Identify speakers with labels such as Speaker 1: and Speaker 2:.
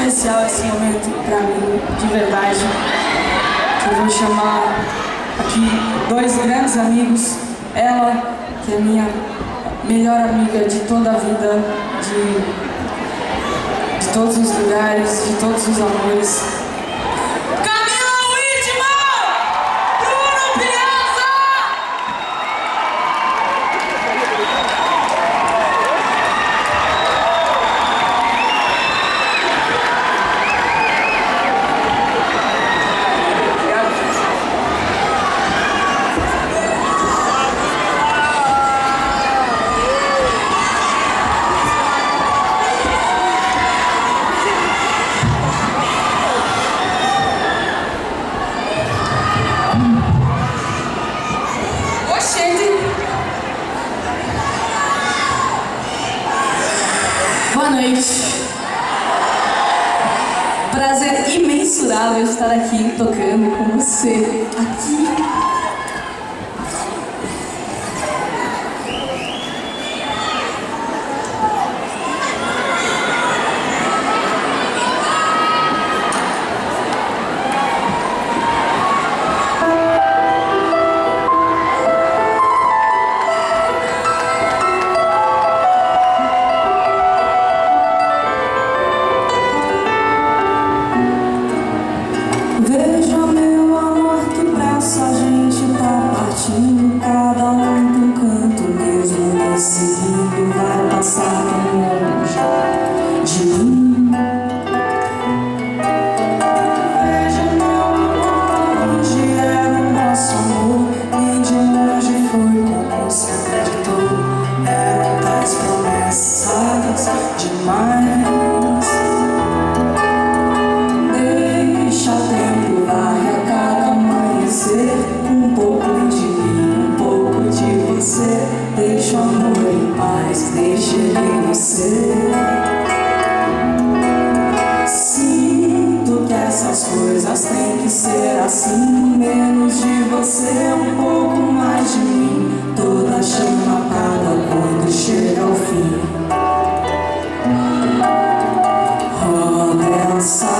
Speaker 1: especial esse momento pra mim, de verdade. Eu vou chamar aqui dois grandes amigos. Ela, que é minha melhor amiga de toda a vida, de todos os lugares, de todos os amores.
Speaker 2: Boa noite. Prazer imensurável estar aqui tocando com você aqui.
Speaker 1: Veja, meu amor, que pressa a gente tá partindo, cada um num canto mesmo decidindo, vai passar tão longe de mim. Veja, meu amor, onde era o nosso amor, e de longe foi como se acreditou, eram 10 promessas demais. Um pouco de mim, um pouco de você. Deixa o amor em paz, deixa ele você. Sinto que essas coisas têm que ser assim. Menos de você, um pouco mais de mim. Toda chama acaba quando chega ao fim. Roda essa